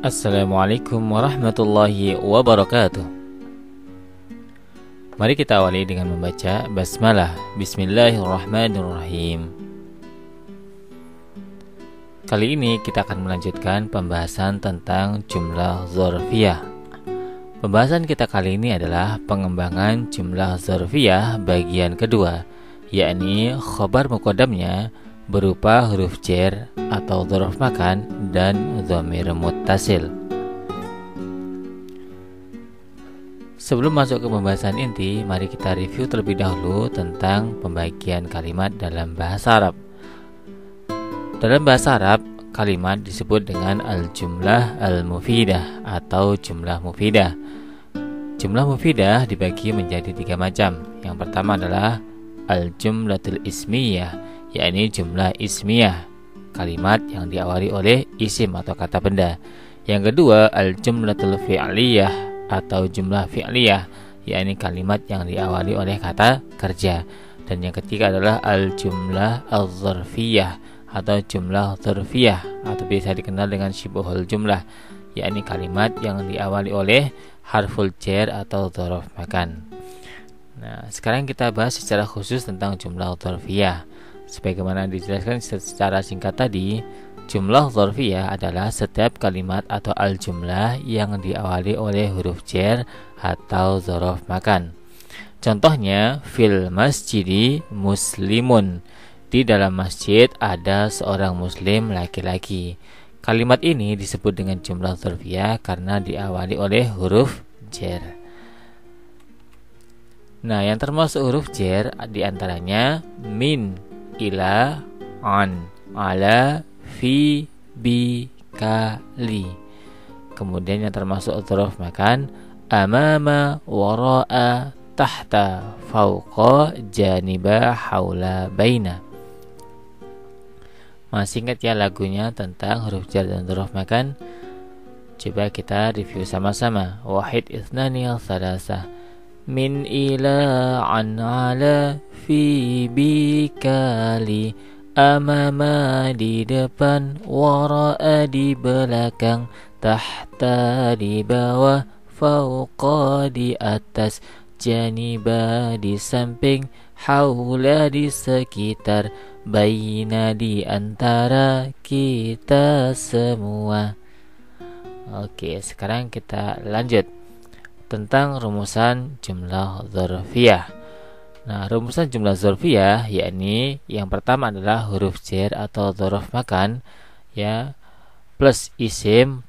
Assalamualaikum warahmatullahi wabarakatuh. Mari kita awali dengan membaca basmalah. Bismillahirrahmanirrahim. Kali ini kita akan melanjutkan pembahasan tentang jumlah dzarfiyah. Pembahasan kita kali ini adalah pengembangan jumlah dzarfiyah bagian kedua, yakni khabar muqaddamnya berupa huruf jar atau dzaraf makan dan dhamir muttasil. Sebelum masuk ke pembahasan inti, mari kita review terlebih dahulu tentang pembagian kalimat dalam bahasa Arab. Dalam bahasa Arab, kalimat disebut dengan al-jumlah al-mufidah atau jumlah mufidah. Jumlah mufidah dibagi menjadi 3 macam. Yang pertama adalah al-jumlatul ismiyah, yakni jumlah ismiyah, kalimat yang diawali oleh isim atau kata benda. Yang kedua, al-jumlatul fi'liyah atau jumlah fi'liyah, yakni kalimat yang diawali oleh kata kerja. Dan yang ketiga adalah al-jumlah al-dzarfiyah atau jumlah dzarfiyah, atau biasa dikenal dengan syibhul jumlah, yakni kalimat yang diawali oleh harful jar atau dzaraf makan. Nah, sekarang kita bahas secara khusus tentang jumlah dzarfiyah. Sebagaimana dijelaskan secara singkat tadi, jumlah dzarfiyah adalah setiap kalimat atau al-jumlah yang diawali oleh huruf jar atau dzaraf makan. Contohnya, fil masjidi muslimun. Di dalam masjid ada seorang muslim laki-laki. Kalimat ini disebut dengan jumlah dzarfiyah karena diawali oleh huruf jar. Nah, yang termasuk huruf jar diantaranya min, ila, an, ala, fi, bi, kali. Kemudian yang termasuk dzaraf makan amama, wara'a, tahta, fauqa, janiba, haula, baina. Masih ingat ya lagunya tentang huruf jar dan dzaraf makan? Coba kita review sama-sama. Wahid, ithnani, tsalatsa. Min, ila, an, ala, fi, bi, kali. Amama di depan, wara'a di belakang, tahta di bawah, fauqa di atas, janiba di samping, haula di sekitar, baina di antara kita semua. Oke, sekarang kita lanjut tentang rumusan jumlah dzarfiyah. Nah, rumusan jumlah dzarfiyah yakni yang pertama adalah huruf jar atau dzaraf makan ya plus isim.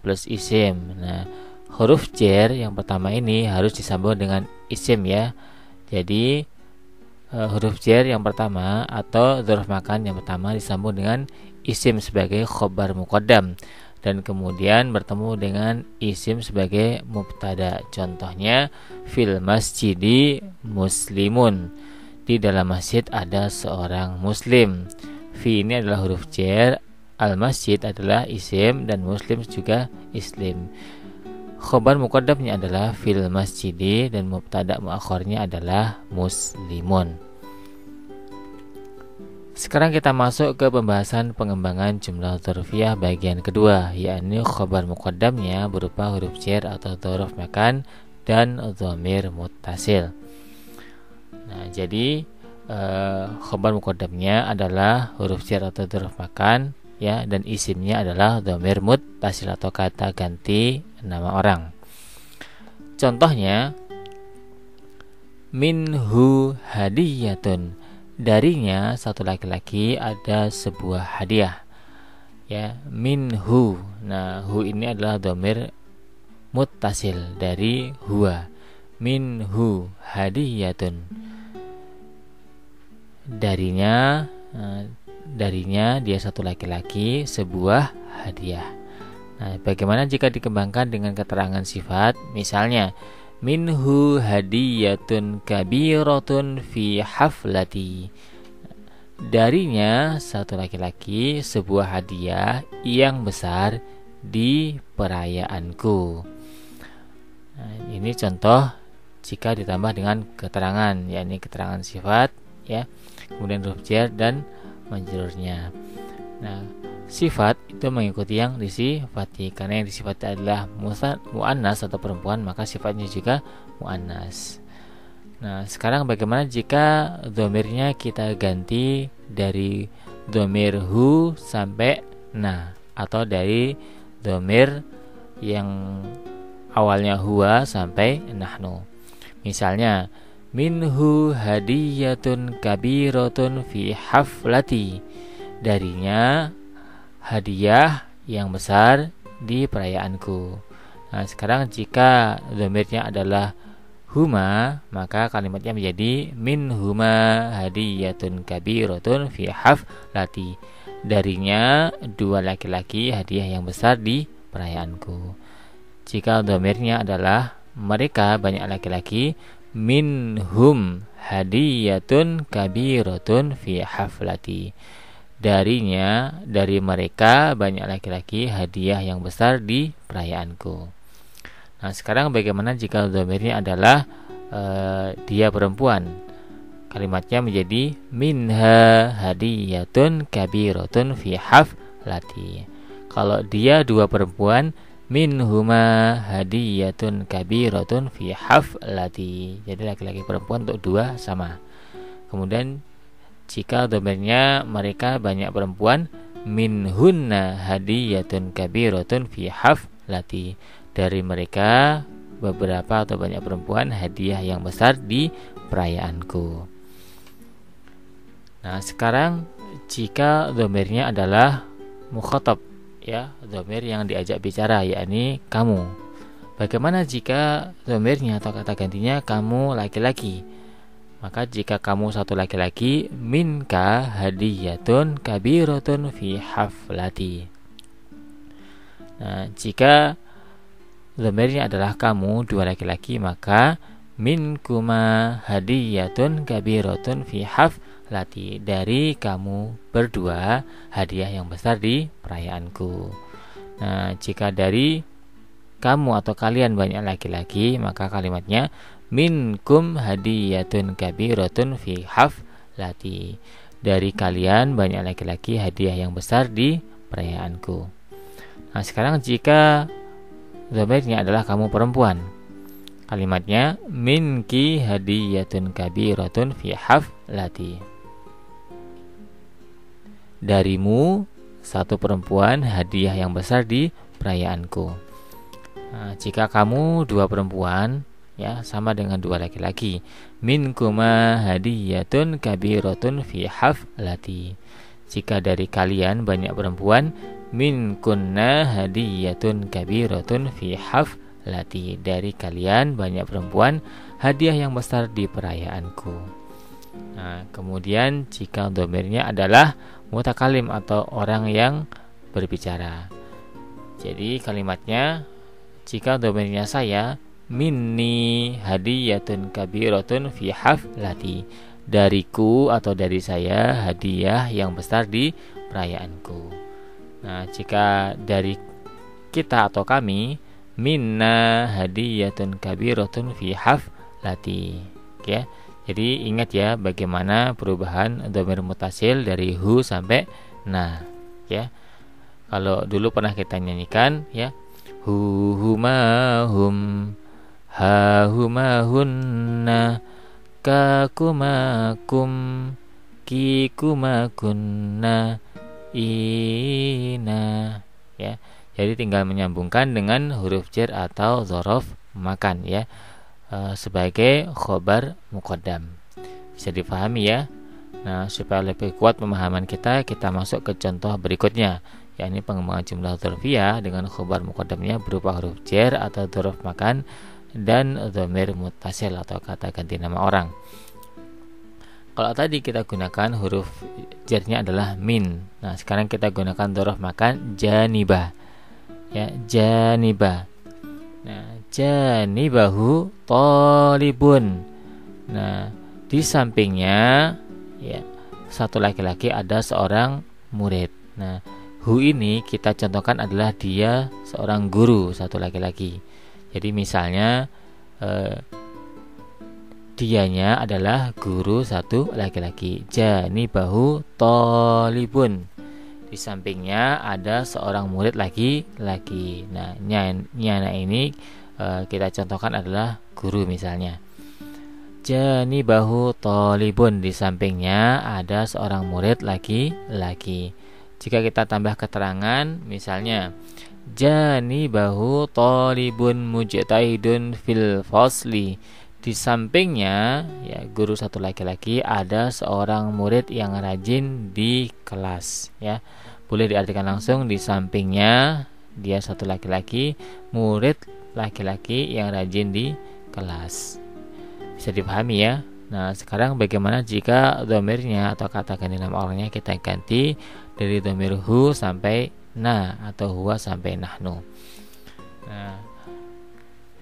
Nah, huruf jar yang pertama ini harus disambung dengan isim ya. Jadi huruf jar yang pertama atau dzaraf makan yang pertama disambung dengan isim sebagai khabar muqaddam dan kemudian bertemu dengan isim sebagai mubtada. Contohnya fil masjidi muslimun. Di dalam masjid ada seorang muslim. Fi ini adalah huruf jar, al masjid adalah isim dan muslim juga islim. Khabar muqaddamnya adalah fil masjidi dan mubtada muakhirnya adalah muslimun. Sekarang kita masuk ke pembahasan pengembangan jumlah dzarfiyah bagian kedua, yakni khabar muqaddamnya berupa huruf jar atau dzaraf makan dan dhamir muttasil. Nah, jadi khabar muqaddamnya adalah huruf jar atau dzaraf makan ya, dan isimnya adalah dhamir muttasil atau kata ganti nama orang. Contohnya minhu hadiyatun. Darinya satu laki-laki ada sebuah hadiah ya, minhu. Nah, hu ini adalah dhamir muttasil dari huwa. Minhu hadiyatun. Darinya dia satu laki-laki sebuah hadiah. Nah, bagaimana jika dikembangkan dengan keterangan sifat? Misalnya minhu hadiyatun kabiratun fi haflati. Darinya satu laki-laki sebuah hadiah yang besar di perayaanku. Nah, ini contoh jika ditambah dengan keterangan, yakni keterangan sifat ya, kemudian huruf jar dan majrurnya. Nah, sifat itu mengikuti yang disifati. Karena yang disifati adalah muannas atau perempuan, maka sifatnya juga muannas. Nah, sekarang bagaimana jika dhamirnya kita ganti dari dhamir hu sampai na, atau dari dhamir yang awalnya huwa sampai nahnu. Misalnya, minhu hadiyatun kabiratun fi haflati. Darinya hadiah yang besar di perayaanku. Nah, sekarang jika dhamirnya adalah huma, maka kalimatnya menjadi min huma hadiyatun kabiratun fi haflati. Darinya dua laki-laki hadiah yang besar di perayaanku. Jika dhamirnya adalah mereka banyak laki-laki, minhum hadiyatun kabiratun fi haflati. Darinya, dari mereka banyak laki-laki hadiah yang besar di perayaanku. Nah, sekarang bagaimana jika dhamirnya adalah dia perempuan? Kalimatnya menjadi minha hadiyatun kabiratun fi haflati. Kalau dia dua perempuan, minhuma hadiyatun kabiratun fi haflati. Jadi laki-laki perempuan untuk dua sama. Kemudian jika dhamirnya mereka banyak perempuan, minhunna hadiyatun kabiratun fi haflati. Dari mereka beberapa atau banyak perempuan hadiah yang besar di perayaanku. Nah, sekarang jika dhamirnya adalah mukhatab, ya, dhamir yang diajak bicara, yakni kamu. Bagaimana jika dhamirnya atau kata gantinya kamu laki-laki? Maka jika kamu satu laki-laki, minka hadiyatun kabiratun fi haflati. Nah, jika dhamirnya adalah kamu dua laki-laki, maka minkuma hadiyatun kabiratun fi haflati. Dari kamu berdua hadiah yang besar di perayaanku. Nah, jika dari kamu atau kalian banyak laki-laki, maka kalimatnya minkum hadiyatun kabiratun fi haflati. Dari kalian banyak laki-laki hadiah yang besar di perayaanku. Nah, sekarang jika dhamirnya adalah kamu perempuan, kalimatnya minki hadiyatun kabiratun fi haflati. Darimu satu perempuan hadiah yang besar di perayaanku. Nah, jika kamu dua perempuan, ya, sama dengan dua laki-laki, minkuma hadiyatun kabiratun fi haflati. Jika dari kalian banyak perempuan, minkunna hadiyatun kabiratun fi haflati. Dari kalian banyak perempuan hadiah yang besar di perayaanku. Nah, kemudian jika dhamirnya adalah mutakalim atau orang yang berbicara, jadi kalimatnya jika dhamirnya saya, minni hadiyatun kabiratun fi haflati. Dariku atau dari saya hadiah yang besar di perayaanku. Nah, jika dari kita atau kami, minna hadiyatun kabiratun fi haflati. Ya. Jadi ingat ya bagaimana perubahan dhamir mutasil dari hu sampai na, ya. Kalau dulu pernah kita nyanyikan, ya, hu huma hum, ha huma hunna, ka kuma kum, ki kuma kunna, ina, ya. Jadi tinggal menyambungkan dengan huruf jar atau dzaraf makan, ya, sebagai khobar muqaddam. Bisa dipahami ya. Nah, supaya lebih kuat pemahaman kita masuk ke contoh berikutnya, yakni pengembangan jumlah dzarfiyah dengan khobar muqaddamnya berupa huruf jar atau dzaraf makan dan dhamir muttasil atau kata ganti nama orang. Kalau tadi kita gunakan huruf jarnya adalah min. Nah, sekarang kita gunakan dzaraf makan janibah. Ya, janibah. Nah, janibahu talibun. Nah, di sampingnya, ya, satu laki-laki ada seorang murid. Nah, hu ini kita contohkan adalah dia seorang guru, satu laki-laki. Jadi misalnya dianya adalah guru satu laki-laki. Janibahu talibun. Di sampingnya ada seorang murid laki-laki. Nah, nyana ini kita contohkan adalah guru misalnya. Janibahu thalibun, di sampingnya ada seorang murid laki-laki. Jika kita tambah keterangan, misalnya janibahu thalibun mujtahidun fil fasli, di sampingnya ya guru satu laki-laki ada seorang murid yang rajin di kelas ya. Boleh diartikan langsung, di sampingnya dia satu laki-laki, murid laki-laki yang rajin di kelas. Bisa dipahami ya. Nah, sekarang bagaimana jika dhamirnya atau kata ganti nama orangnya kita ganti dari dhamir hu sampai na atau huwa sampai nahnu. Nah,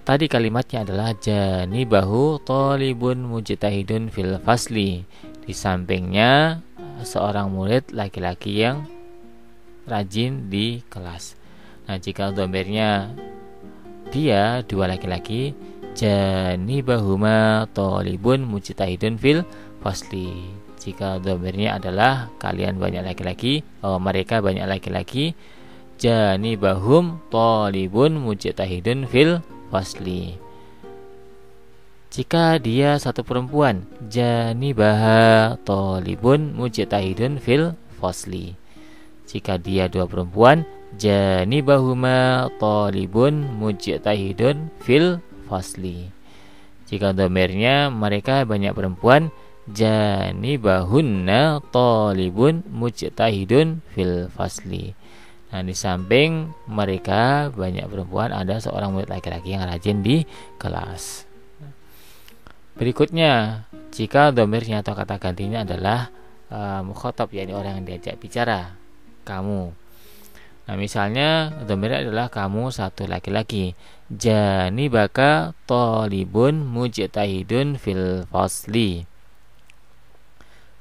tadi kalimatnya adalah janibahu thalibun mujtahidun fil fasli. Di sampingnya seorang murid laki-laki yang rajin di kelas. Nah, jika dhamirnya dia dua laki-laki, janibahuma thalibun mujtahidun fil fasli. Jika dhamirnya adalah kalian banyak laki-laki, mereka banyak laki-laki, janibahum thalibun mujtahidun fil fasli. Jika dia satu perempuan, janibaha thalibun mujtahidun fil fasli. Jika dia dua perempuan, janibahuma thalibun mujtahidun fil fasli. Jika dhamirnya mereka banyak perempuan, janibahunna thalibun mujtahidun fil fasli. Nah, di samping mereka banyak perempuan ada seorang murid laki-laki yang rajin di kelas. Berikutnya, jika dhamirnya atau kata gantinya adalah mukhatab, yakni orang yang diajak bicara, kamu. Nah, misalnya dhamirnya adalah kamu satu laki-laki, janibaka thalibun mujtahidun fil fasli.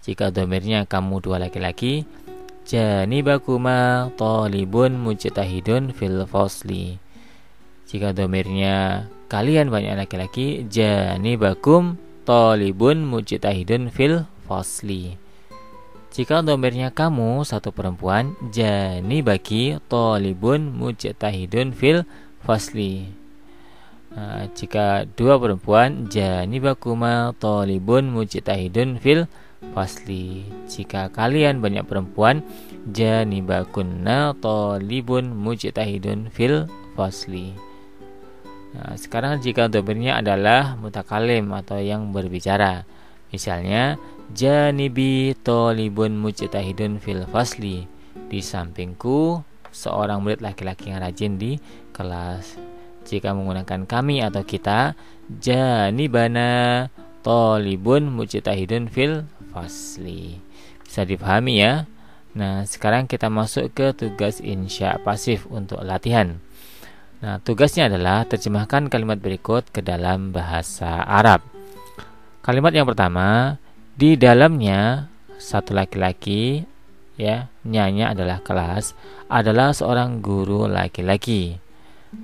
Jika dhamirnya kamu dua laki-laki, janibakuma thalibun mujtahidun fil fasli. Jika dhamirnya kalian banyak laki-laki, janibakum thalibun mujtahidun fil fasli. Jika dhamirnya kamu satu perempuan, janibaki thalibun mujtahidun fil fasli. Jika dua perempuan, janibakuma thalibun mujtahidun fil fasli. Jika kalian banyak perempuan, janibakunna thalibun mujtahidun fil fasli. Nah, sekarang jika dhamirnya adalah mutakalim atau yang berbicara, misalnya janibi thalibun mujtahidun fil fasli. Di sampingku seorang murid laki-laki yang rajin di kelas. Jika menggunakan kami atau kita, janibana thalibun mujtahidun fil fasli. Bisa dipahami ya. Nah, sekarang kita masuk ke tugas insya pasif untuk latihan. Nah, tugasnya adalah terjemahkan kalimat berikut ke dalam bahasa Arab. Kalimat yang pertama, di dalamnya satu laki-laki, ya, nyanya adalah kelas, adalah seorang guru laki-laki.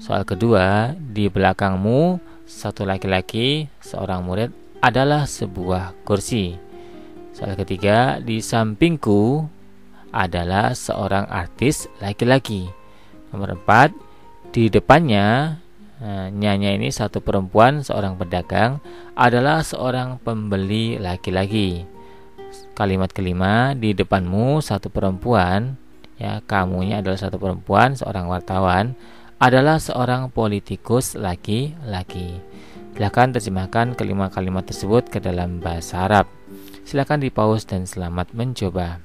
Soal kedua, di belakangmu satu laki-laki, seorang murid, adalah sebuah kursi. Soal ketiga, di sampingku adalah seorang artis laki-laki. Nomor 4, di depannya, nyanya ini satu perempuan, seorang pedagang, adalah seorang pembeli laki-laki. Kalimat kelima, di depanmu satu perempuan, ya, kamunya adalah satu perempuan, seorang wartawan, adalah seorang politikus laki-laki. Silakan terjemahkan kelima kalimat tersebut ke dalam bahasa Arab. Silakan di-pause dan selamat mencoba.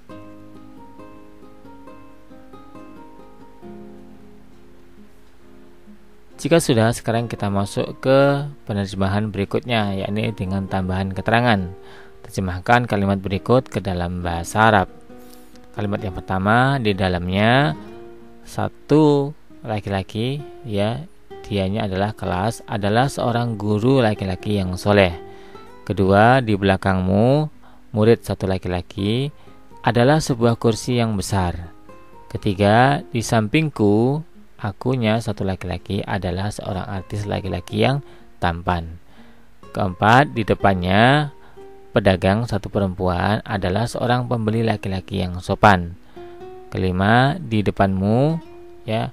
Jika sudah, sekarang kita masuk ke penerjemahan berikutnya, yakni dengan tambahan keterangan. Terjemahkan kalimat berikut ke dalam bahasa Arab. Kalimat yang pertama, di dalamnya satu laki-laki, ya, dianya adalah kelas, adalah seorang guru laki-laki yang soleh. Kedua, di belakangmu murid satu laki-laki, adalah sebuah kursi yang besar. Ketiga, di sampingku akunya satu laki-laki, adalah seorang artis laki-laki yang tampan. Keempat, di depannya pedagang satu perempuan, adalah seorang pembeli laki-laki yang sopan. Kelima, di depanmu ya,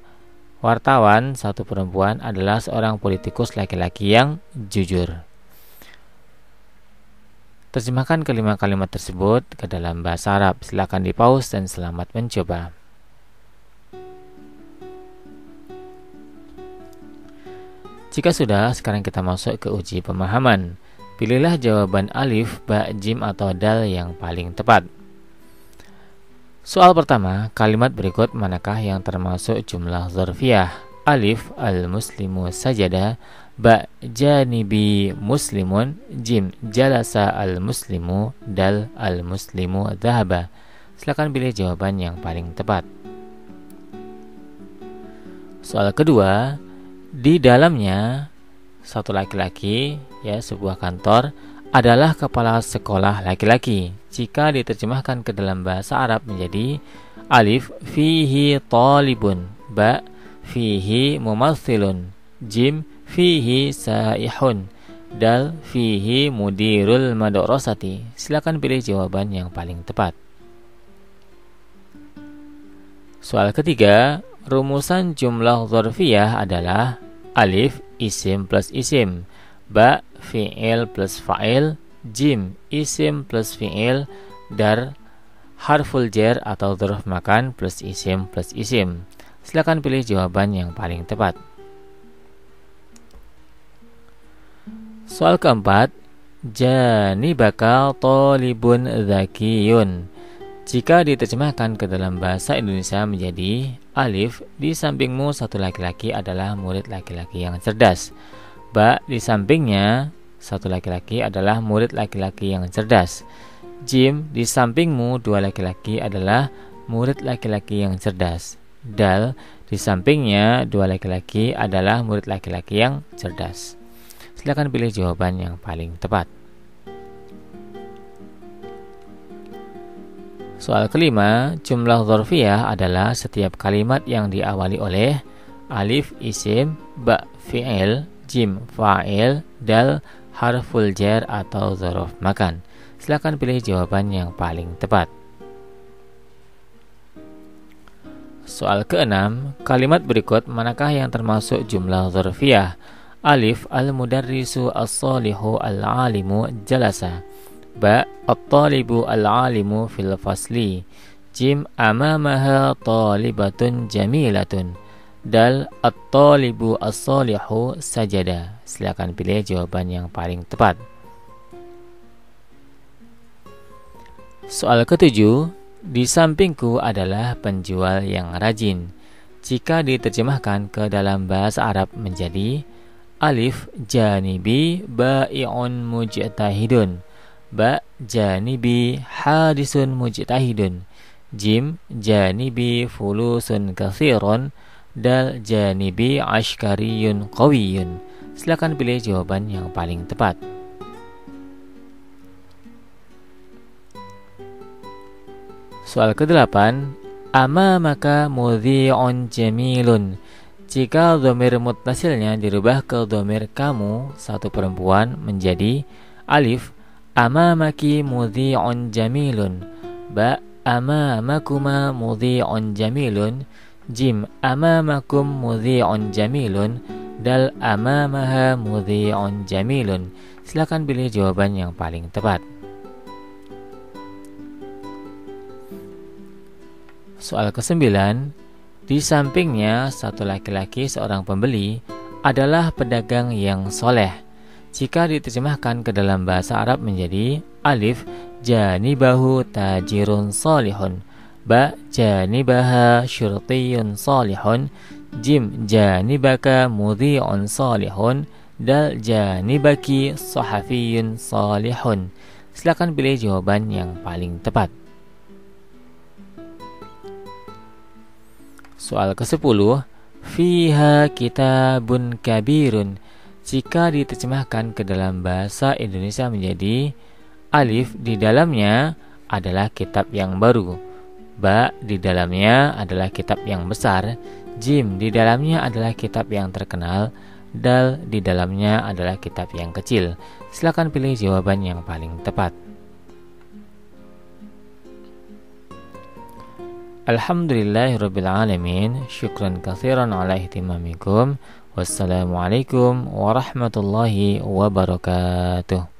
wartawan satu perempuan adalah seorang politikus laki-laki yang jujur. Terjemahkan kelima kalimat tersebut ke dalam bahasa Arab. Silakan di-pause dan selamat mencoba. Jika sudah, sekarang kita masuk ke uji pemahaman. Pilihlah jawaban alif, ba, jim, atau dal yang paling tepat. Soal pertama, kalimat berikut manakah yang termasuk jumlah dzarfiyah? Alif, al-muslimu sajada. Ba, janibi muslimun. Jim, jalasa al-muslimu. Dal, al-muslimu dhahaba. Silakan pilih jawaban yang paling tepat. Soal kedua, di dalamnya satu laki-laki, ya, sebuah kantor adalah kepala sekolah laki-laki. Jika diterjemahkan ke dalam bahasa Arab menjadi alif, fihi talibun. Ba, fihi mumathilun. Jim, fihi saihun. Dal, fihi mudirul madrasati. Silakan pilih jawaban yang paling tepat. Soal ketiga, rumusan jumlah dzarfiyah adalah alif, isim plus isim. Ba, fi'il plus fa'il. Jim, isim plus fi'il. Dar, harful jar atau dzarf makan plus isim plus isim. Silakan pilih jawaban yang paling tepat. Soal keempat, janibaka talibun dzakiyun. Jika diterjemahkan ke dalam bahasa Indonesia menjadi alif, di sampingmu satu laki-laki adalah murid laki-laki yang cerdas. Ba, di sampingnya satu laki-laki adalah murid laki-laki yang cerdas. Jim, di sampingmu dua laki-laki adalah murid laki-laki yang cerdas. Dal, di sampingnya dua laki-laki adalah murid laki-laki yang cerdas. Silakan pilih jawaban yang paling tepat. Soal kelima, jumlah dzarfiyah adalah setiap kalimat yang diawali oleh alif, isim, ba, fi'il, jim, fa'il, dal, harful jar atau dzaraf makan. Silakan pilih jawaban yang paling tepat. Soal keenam, kalimat berikut manakah yang termasuk jumlah dzarfiyah? Alif, al-mudarrisu as-salihu al-alimu jalasa. Ba, at-talibu al-alimu fil fasli. Jim, amamaha talibatun jamilatun. Dal, at-talibu as-salihu sajada. Silakan pilih jawaban yang paling tepat. Soal ketujuh, di sampingku adalah penjual yang rajin. Jika diterjemahkan ke dalam bahasa Arab menjadi alif, janibi ba'i'un mujtahidun. Ba, janibi hadisun mujtahidun. Jim, janibi fulusun kathirun. Dal, janibi ashkariyun qawiyun. Silakan pilih jawaban yang paling tepat. Soal ke-8, amamaka mudhi'un jamilun. Jika dhamir muttasilnya dirubah ke dhamir kamu, satu perempuan, menjadi alif, amamaki mudhi'un jamilun. Ba, amamakuma mudhi'un jamilun. Jim, amamakum mudhi'un jamilun. Dal, amamaha mudhi'un jamilun. Silakan pilih jawaban yang paling tepat. Soal ke-9, di sampingnya satu laki-laki seorang pembeli adalah pedagang yang soleh. Jika diterjemahkan ke dalam bahasa Arab menjadi alif, janibahu tajirun salihun. Ba, janibaha syurtiyun salihun. Jim, janibaka mudhi'un salihun. Dal, janibaki sahafiyun salihun. Silakan pilih jawaban yang paling tepat. Soal ke-10, fiha kitabun kabirun. Jika diterjemahkan ke dalam bahasa Indonesia menjadi alif, di dalamnya adalah kitab yang baru. Ba, di dalamnya adalah kitab yang besar. Jim, di dalamnya adalah kitab yang terkenal. Dal, di dalamnya adalah kitab yang kecil. Silakan pilih jawaban yang paling tepat. Alhamdulillahirabbil alamin. Syukran katsiran ala ihtimamikum. Wassalamualaikum warahmatullahi wabarakatuh.